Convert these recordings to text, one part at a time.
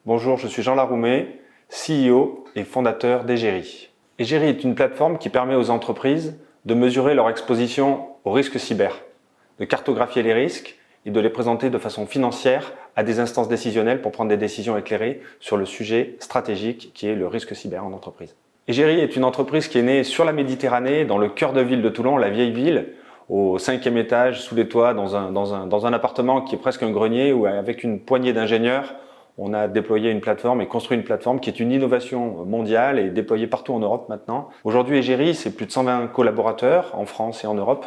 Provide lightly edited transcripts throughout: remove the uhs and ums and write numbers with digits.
Bonjour, je suis Jean Laroumé, CEO et fondateur d'Egeri. Egeri est une plateforme qui permet aux entreprises de mesurer leur exposition aux risques cyber, de cartographier les risques et de les présenter de façon financière à des instances décisionnelles pour prendre des décisions éclairées sur le sujet stratégique qui est le risque cyber en entreprise. Egeri est une entreprise qui est née sur la Méditerranée, dans le cœur de ville de Toulon, la vieille ville, au 5e étage, sous les toits, dans un appartement qui est presque un grenier, où avec une poignée d'ingénieurs, on a déployé une plateforme et construit une plateforme qui est une innovation mondiale et déployée partout en Europe maintenant. Aujourd'hui, Egeri, c'est plus de 120 collaborateurs en France et en Europe,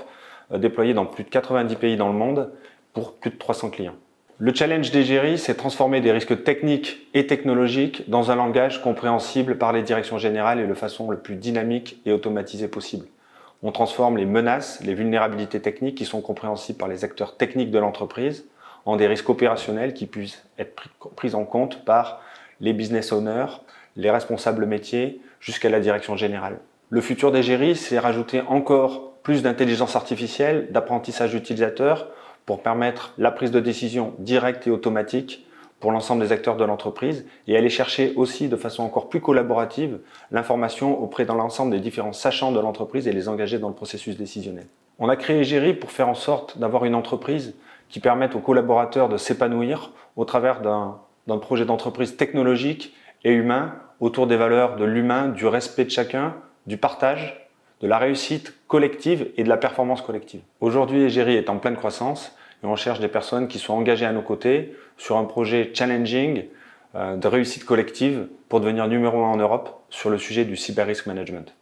déployés dans plus de 90 pays dans le monde pour plus de 300 clients. Le challenge d'Egeri, c'est transformer des risques techniques et technologiques dans un langage compréhensible par les directions générales et de façon le plus dynamique et automatisée possible. On transforme les menaces, les vulnérabilités techniques qui sont compréhensibles par les acteurs techniques de l'entreprise en des risques opérationnels qui puissent être pris en compte par les business owners, les responsables métiers, jusqu'à la direction générale. Le futur d'Egeri, c'est rajouter encore plus d'intelligence artificielle, d'apprentissage utilisateur pour permettre la prise de décision directe et automatique pour l'ensemble des acteurs de l'entreprise et aller chercher aussi de façon encore plus collaborative l'information auprès de l'ensemble des différents sachants de l'entreprise et les engager dans le processus décisionnel. On a créé Egeri pour faire en sorte d'avoir une entreprise qui permette aux collaborateurs de s'épanouir au travers d'un projet d'entreprise technologique et humain autour des valeurs de l'humain, du respect de chacun, du partage, de la réussite collective et de la performance collective. Aujourd'hui, Egeri est en pleine croissance et on cherche des personnes qui sont engagées à nos côtés sur un projet challenging de réussite collective pour devenir numéro 1 en Europe sur le sujet du cyber risk management.